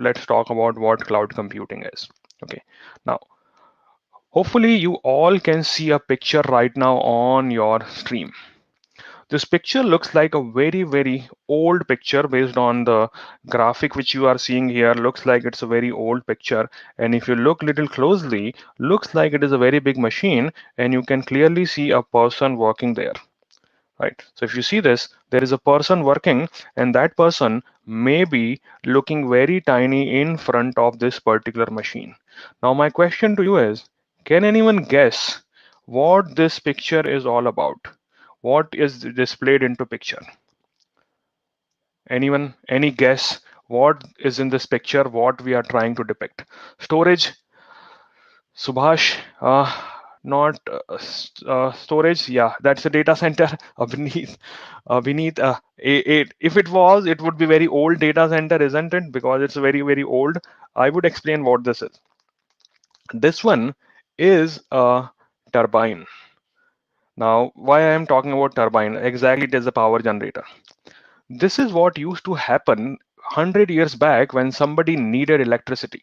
let's talk about what cloud computing is. Okay, now hopefully you all can see a picture right now on your stream. This picture looks like a very old picture based on the graphic which you are seeing here. Looks like it's a very old picture, and if you look little closely, looks like it is a very big machine, and you can clearly see a person working there. Right. So if you see this, there is a person working, and that person may be looking very tiny in front of this particular machine. Now, my question to you is, can anyone guess what this picture is all about? What is displayed into picture? Anyone? Any guess what is in this picture? What we are trying to depict? Storage, Subhash, not storage. Yeah, that's a data center. Vineet, if it was, it would be very old data center, isn't it? Because it's very old. I would explain what this is. This one is a turbine. Now, why I am talking about turbine? Exactly, it is a power generator. This is what used to happen 100 years back when somebody needed electricity.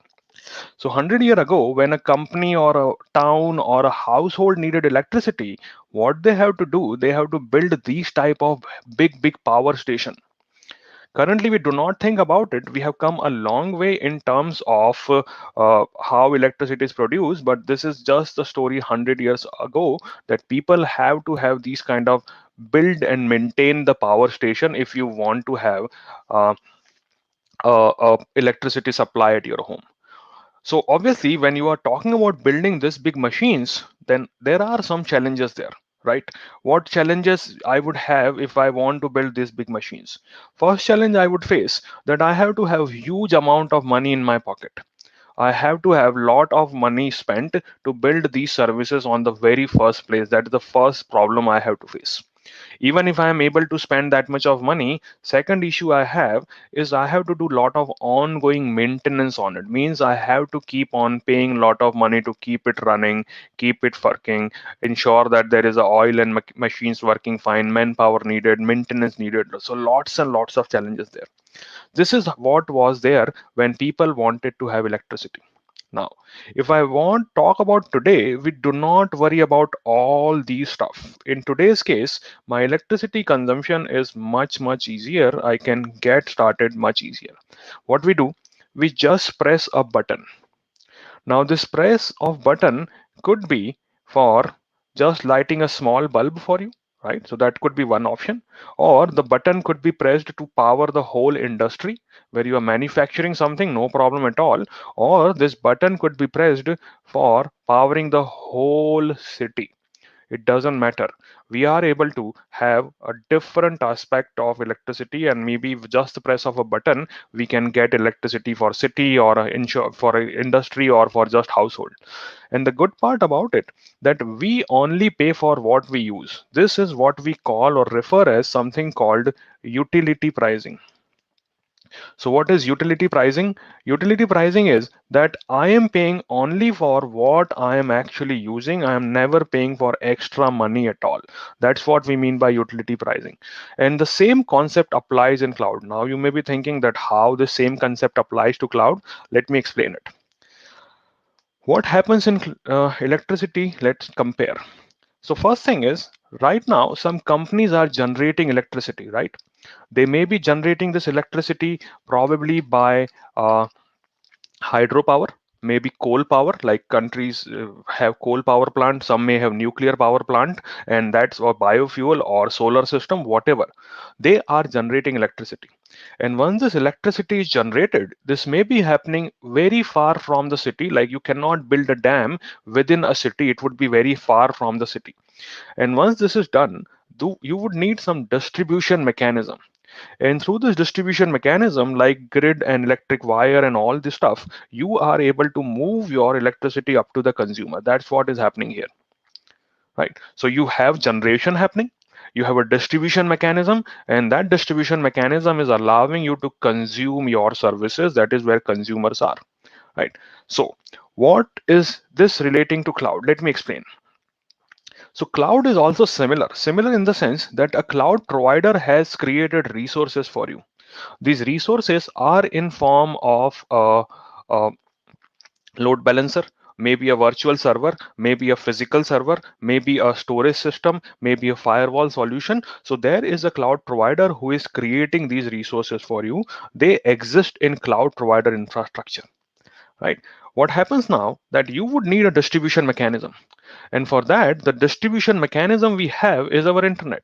So 100 years ago, when a company or a town or a household needed electricity, what they have to do, they have to build these type of big power station. Currently, we do not think about it. We have come a long way in terms of how electricity is produced, but this is just the story 100 years ago that people have to have these kind of build and maintain the power station if you want to have uh, electricity supply at your home. So obviously, when you are talking about building this big machines, then there are some challenges there, right? What challenges I would have if I want to build these big machines? First challenge I would face that I have to have huge amount of money in my pocket. I have to have lot of money spent to build these services on the very first place. That is the first problem I have to face. Even if I am able to spend that much of money, second issue I have is I have to do lot of ongoing maintenance on it. Means I have to keep on paying lot of money to keep it running, keep it working, ensure that there is a oil and machines working fine, manpower needed, maintenance needed. So lots and lots of challenges there. This is what was there when people wanted to have electricity. Now, if I want talk about today, we do not worry about all these stuff. In today's case, my electricity consumption is much easier. I can get started much easier. What we do, we just press a button. Now this press of button could be for just lighting a small bulb for you, right? So that could be one option. Or the button could be pressed to power the whole industry where you are manufacturing something, no problem at all. Or this button could be pressed for powering the whole city. It doesn't matter. We are able to have a different aspect of electricity, and maybe with just the press of a button we can get electricity for city or for a industry or for just household. And the good part about it that we only pay for what we use. This is what we call or refer as something called utility pricing. So what is utility pricing? Utility pricing is that I am paying only for what I am actually using. I am never paying for extra money at all. That's what we mean by utility pricing. And the same concept applies in cloud. Now you may be thinking that how the same concept applies to cloud. Let me explain it. What happens in electricity? Let's compare. So first thing is right now some companies are generating electricity, right? They may be generating this electricity probably by hydropower, maybe coal power, like countries have coal power plant, some may have nuclear power plant, and that's or biofuel or solar system, whatever. They are generating electricity. And once this electricity is generated, this may be happening very far from the city, like you cannot build a dam within a city, it would be very far from the city. And once this is done, you would need some distribution mechanism, and through this distribution mechanism, like grid and electric wire and all this stuff, you are able to move your electricity up to the consumer. That's what is happening here, right? So you have generation happening, you have a distribution mechanism, and that distribution mechanism is allowing you to consume your services. That is where consumers are, right? So what is this relating to cloud? Let me explain. So cloud is also similar in the sense that a cloud provider has created resources for you. These resources are in form of a load balancer, maybe a virtual server, maybe a physical server, maybe a storage system, maybe a firewall solution. So there is a cloud provider who is creating these resources for you. They exist in cloud provider infrastructure, right? What happens now that you would need a distribution mechanism, and for that the distribution mechanism we have is our internet,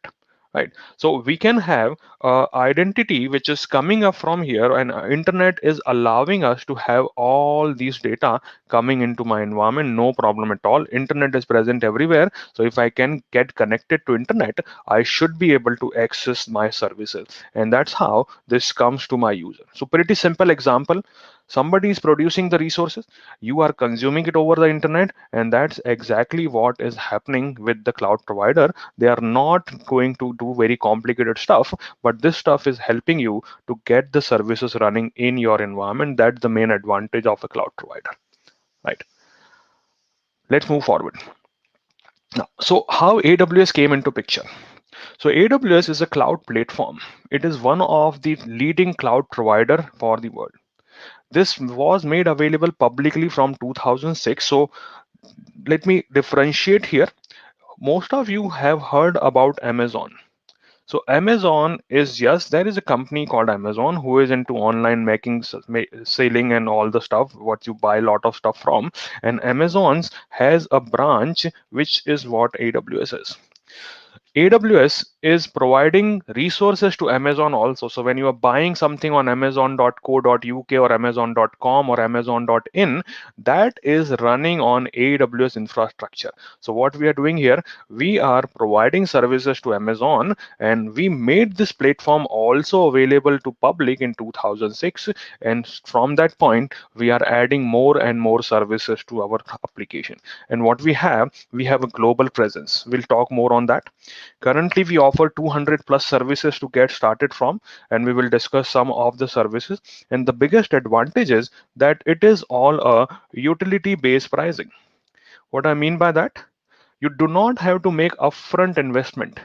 right? So we can have identity which is coming up from here, and internet is allowing us to have all these data coming into my environment, no problem at all. Internet is present everywhere, so if I can get connected to internet, I should be able to access my services, and that's how this comes to my user. So pretty simple example: somebody is producing the resources, you are consuming it over the internet, and that's exactly what is happening with the cloud provider. They are not going to do very complicated stuff, but this stuff is helping you to get the services running in your environment. That's the main advantage of a cloud provider, right? Let's move forward now. So how AWS came into picture? So AWS is a cloud platform. It is one of the leading cloud provider for the world. This was made available publicly from 2006. So let me differentiate here. Most of you have heard about Amazon. So Amazon is, yes, there is a company called Amazon who is into online making, selling and all the stuff what you buy a lot of stuff from. And Amazon's has a branch which is what AWS is. AWS is providing resources to Amazon also. So when you are buying something on amazon.co.uk or amazon.com or amazon.in, that is running on AWS infrastructure. So what we are doing here, we are providing services to Amazon, and we made this platform also available to public in 2006. And from that point, we are adding more and more services to our application. And what we have a global presence. We'll talk more on that. Currently, we offer 200 plus services to get started from, and we will discuss some of the services. And the biggest advantage is that it is all a utility based pricing. What I mean by that? You do not have to make upfront investment.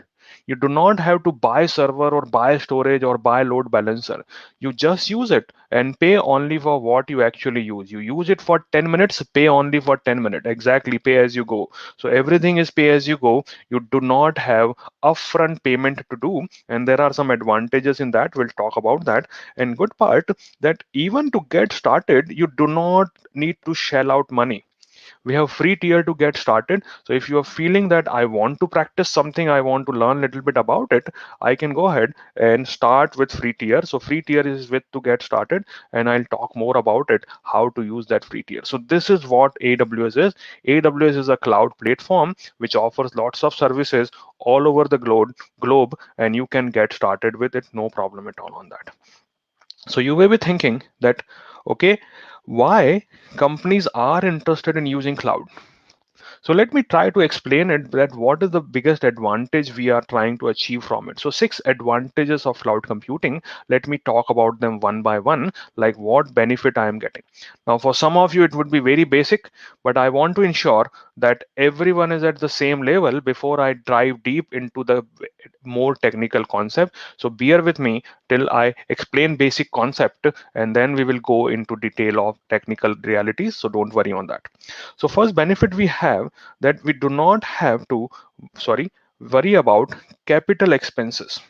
You do not have to buy server or buy storage or buy load balancer. You just use it and pay only for what you actually use. You use it for 10 minutes, pay only for 10 minutes. Exactly, pay as you go. So everything is pay as you go. You do not have upfront payment to do. And there are some advantages in that. We'll talk about that. And good part that even to get started, you do not need to shell out money. We have free tier to get started. So if you are feeling that I want to practice something, I want to learn a little bit about it, I can go ahead and start with free tier. So free tier is with to get started, and I'll talk more about it, how to use that free tier. So this is what AWS is. AWS is a cloud platform which offers lots of services all over the globe, and you can get started with it, no problem at all on that. So you may be thinking that, okay, why companies are interested in using cloud? So let me try to explain it, that what is the biggest advantage we are trying to achieve from it. So 6 advantages of cloud computing. Let me talk about them one by one, like what benefit I am getting. Now for some of you it would be very basic, but I want to ensure that everyone is at the same level before I dive deep into the more technical concept. So bear with me till I explain basic concept, and then we will go into detail of technical realities. So don't worry on that. So first benefit we have, that we do not have to, sorry, worry about capital expenses.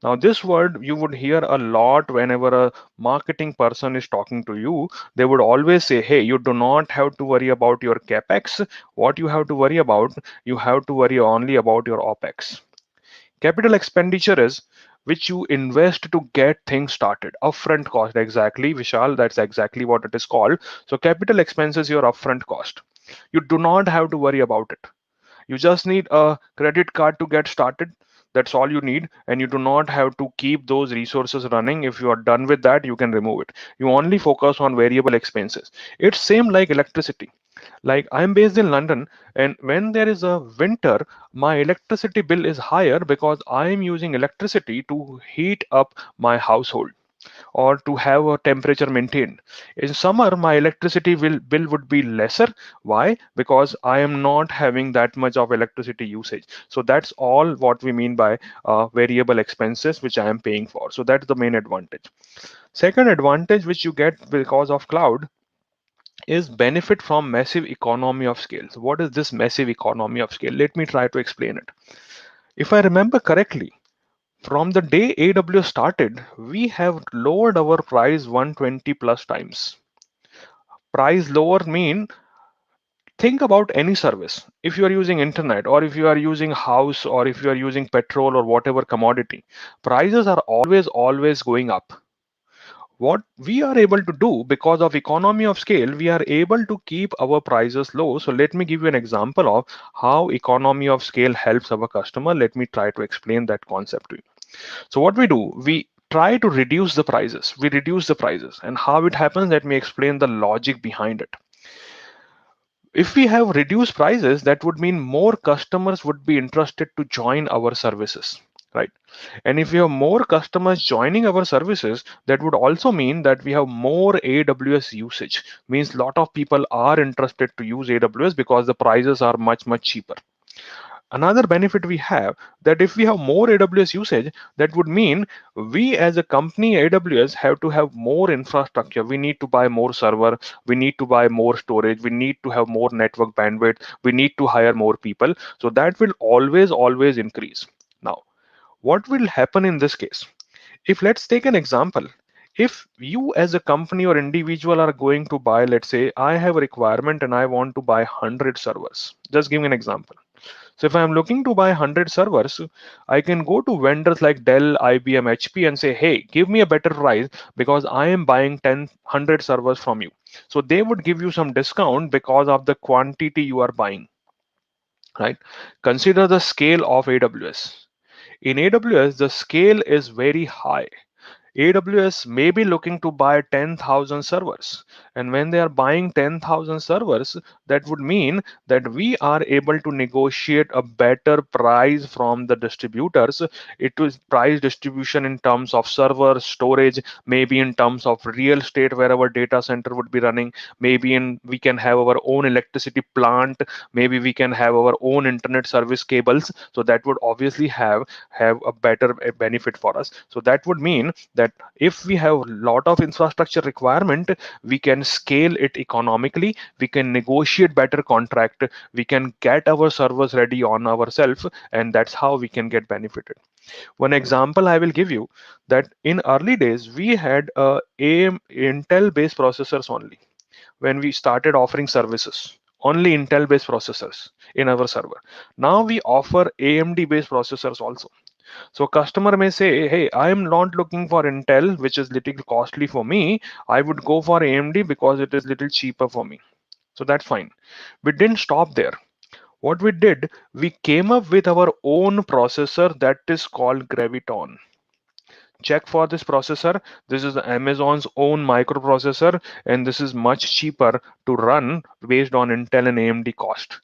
Now this word you would hear a lot whenever a marketing person is talking to you. They would always say, hey, you do not have to worry about your capex. What you have to worry about, you have to worry only about your opex. Capital expenditure is which you invest to get things started. Upfront cost, exactly, Vishal, that's exactly what it is called. So capital expense is your upfront cost. You do not have to worry about it. You just need a credit card to get started. That's all you need, and you do not have to keep those resources running. If you are done with that, you can remove it. You only focus on variable expenses. It's same like electricity. Like I'm based in London, and when there is a winter, my electricity bill is higher because I'm using electricity to heat up my household. or to have a temperature maintained. In summer, my electricity bill would be lesser. Why? Because I am not having that much of electricity usage. So that's all what we mean by variable expenses, which I am paying for. So that's the main advantage. Second advantage which you get because of cloud is benefit from massive economy of scale. So what is this massive economy of scale? Let me try to explain it. If I remember correctly, from the day AWS started, we have lowered our price 120 plus times. Price lower mean, think about any service. If you are using internet, or if you are using house, or if you are using petrol or whatever commodity, prices are always going up. What we are able to do because of economy of scale, we are able to keep our prices low. So let me give you an example of how economy of scale helps our customer. Let me try to explain that concept to you. So what we do, we try to reduce the prices. We reduce the prices, and how it happens, let me explain the logic behind it. If we have reduced prices, that would mean more customers would be interested to join our services, right? And if we have more customers joining our services, that would also mean that we have more AWS usage. Means a lot of people are interested to use AWS because the prices are much cheaper. Another benefit we have, that if we have more AWS usage, that would mean we as a company AWS have to have more infrastructure. We need to buy more server, we need to buy more storage, we need to have more network bandwidth, we need to hire more people. So that will always increase. Now, what will happen in this case? If let's take an example, if you as a company or individual are going to buy, let's say I have a requirement and I want to buy 100 servers. Just give me an example. So if I'm looking to buy 100 servers, I can go to vendors like Dell, IBM, HP and say, hey, give me a better price because I am buying 100 servers from you. So they would give you some discount because of the quantity you are buying, right? Consider the scale of AWS. In AWS, the scale is very high. AWS may be looking to buy 10,000 servers. And when they are buying 10,000 servers, that would mean that we are able to negotiate a better price from the distributors. It is price distribution in terms of server storage, maybe in terms of real estate where our data center would be running, maybe in we can have our own electricity plant, maybe we can have our own internet service cables. So that would obviously have a better benefit for us. So that would mean that if we have a lot of infrastructure requirement, we can scale it economically, we can negotiate better contract, we can get our servers ready on ourselves, and that's how we can get benefited. One example I will give you, that in early days we had AM Intel based processors only. When we started offering services, only Intel based processors in our server. Now we offer AMD based processors also. So customer may say, hey, I am not looking for Intel, which is little costly for me. I would go for AMD because it is little cheaper for me. So that's fine. We didn't stop there. What we did, we came up with our own processor that is called Graviton. Check for this processor. This is Amazon's own microprocessor, and this is much cheaper to run based on Intel and AMD cost.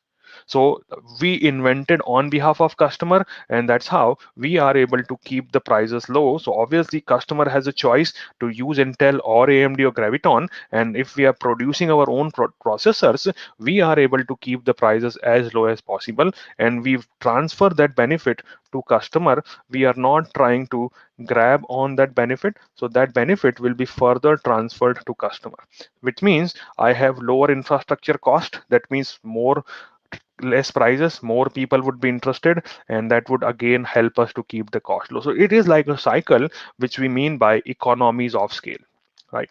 So we invented on behalf of customer, and that's how we are able to keep the prices low. So obviously customer has a choice to use Intel or AMD or Graviton, and if we are producing our own processors, we are able to keep the prices as low as possible, and we've transferred that benefit to customer. We are not trying to grab on that benefit, so that benefit will be further transferred to customer, which means I have lower infrastructure cost. That means more less prices, more people would be interested, and that would again help us to keep the cost low. So it is like a cycle, which we mean by economies of scale, right?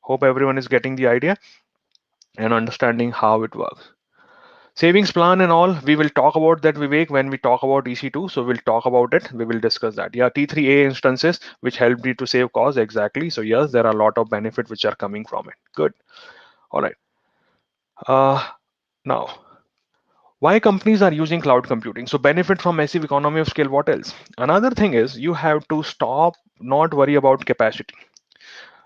Hope everyone is getting the idea and understanding how it works. Savings plan and all, we will talk about that, Vivek, when we talk about EC2. So we'll talk about it. We will discuss that. Yeah, T3A instances, which help you to save cost. Exactly. So yes, there are a lot of benefits which are coming from it. Good. All right. Uh, Now, why companies are using cloud computing? So benefit from massive economy of scale. What else? Another thing is you have to stop, not worry about capacity.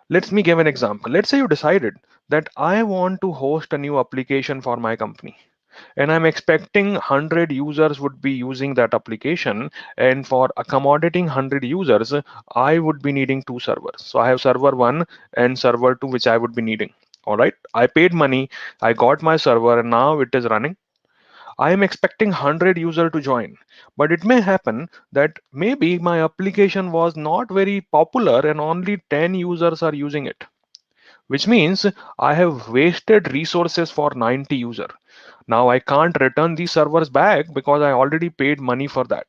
Let me give an example. Let's say you decided that I want to host a new application for my company. and I'm expecting 100 users would be using that application, and for accommodating 100 users I would be needing two servers. So I have server 1 and server 2 which I would be needing. All right, I paid money, I got my server, and now it is running. I am expecting 100 user to join, but it may happen that maybe my application was not very popular and only 10 users are using it, which means I have wasted resources for 90 user. Now I can't return these servers back because I already paid money for that.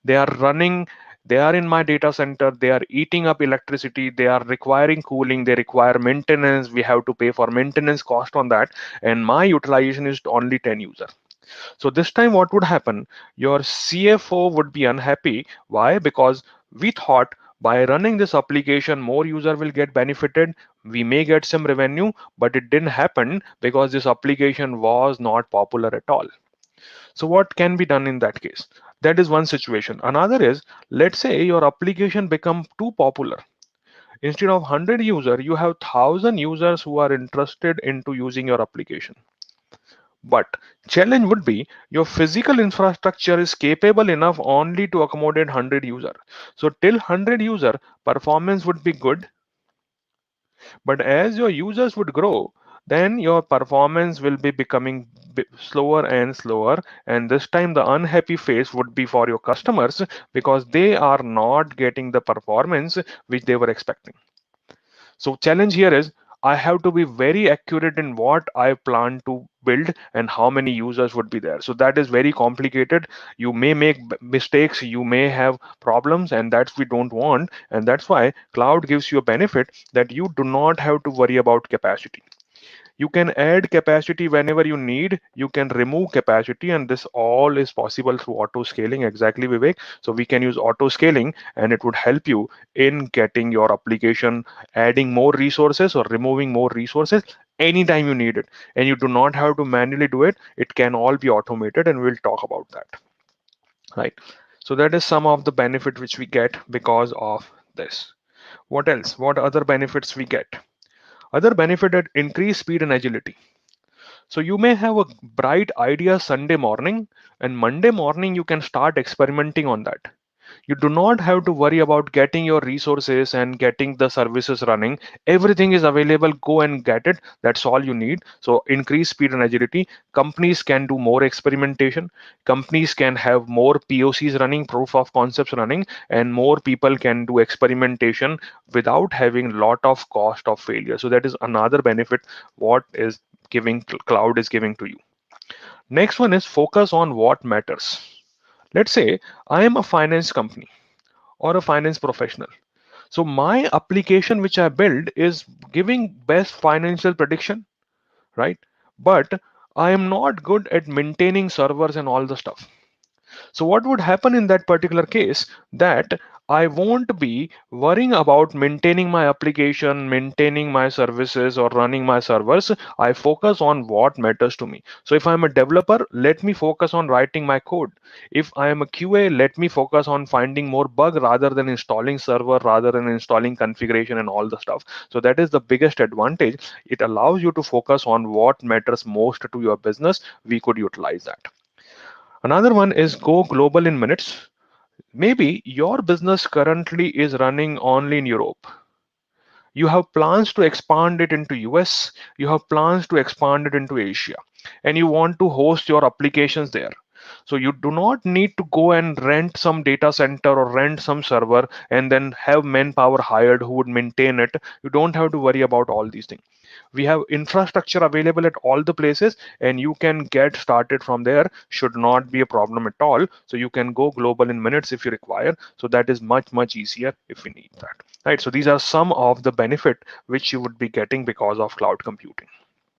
They are running, they are in my data center, they are eating up electricity, they are requiring cooling, they require maintenance, we have to pay for maintenance cost on that, and my utilization is only 10 user. So this time what would happen? Your CFO would be unhappy. Why? Because we thought by running this application, more user will get benefited. We may get some revenue, but it didn't happen because this application was not popular at all. So what can be done in that case? That is one situation. Another is, let's say your application become too popular. Instead of 100 user, you have 1,000 users who are interested into using your application. But challenge would be your physical infrastructure is capable enough only to accommodate 100 user. So till 100 user, performance would be good, but as your users would grow, then your performance will be becoming slower and slower. And this time the unhappy phase would be for your customers because they are not getting the performance which they were expecting. So challenge here is I have to be very accurate in what I plan to build and how many users would be there. So that is very complicated. You may make mistakes, you may have problems, and that's we don't want. And that's why cloud gives you a benefit that you do not have to worry about capacity. You can add capacity whenever you need, you can remove capacity, and this all is possible through auto scaling. Exactly, Vivek. So we can use auto scaling and it would help you in getting your application, adding more resources or removing more resources anytime you need it, and you do not have to manually do it. It can all be automated, and we'll talk about that, right? So that is some of the benefit which we get because of this. What else? What other benefits we get? Other benefit at increased speed and agility. So you may have a bright idea Sunday morning, and Monday morning you can start experimenting on that. You do not have to worry about getting your resources and getting the services running. Everything is available. Go and get it. That's all you need. So increase speed and agility. Companies can do more experimentation. Companies can have more POCs running, proof of concepts running, and more people can do experimentation without having lot of cost of failure. So that is another benefit what is giving cloud is giving to you. Next one is focus on what matters. Let's say I am a finance company or a finance professional. So my application which I build is giving best financial prediction, right? But I am not good at maintaining servers and all the stuff. So what would happen in that particular case that I won't be worrying about maintaining my application, maintaining my services or running my servers. I focus on what matters to me. So if I'm a developer, let me focus on writing my code. If I am a QA, let me focus on finding more bug rather than installing server, rather than installing configuration and all the stuff. So that is the biggest advantage. It allows you to focus on what matters most to your business. We could utilize that. Another one is go global in minutes. Maybe your business currently is running only in Europe. You have plans to expand it into US, you have plans to expand it into Asia, and you want to host your applications there. So you do not need to go and rent some data center or rent some server and then have manpower hired who would maintain it. You don't have to worry about all these things. We have infrastructure available at all the places, and you can get started from there. Should not be a problem at all. So you can go global in minutes if you require. So that is much easier if we need that, right? So these are some of the benefit which you would be getting because of cloud computing.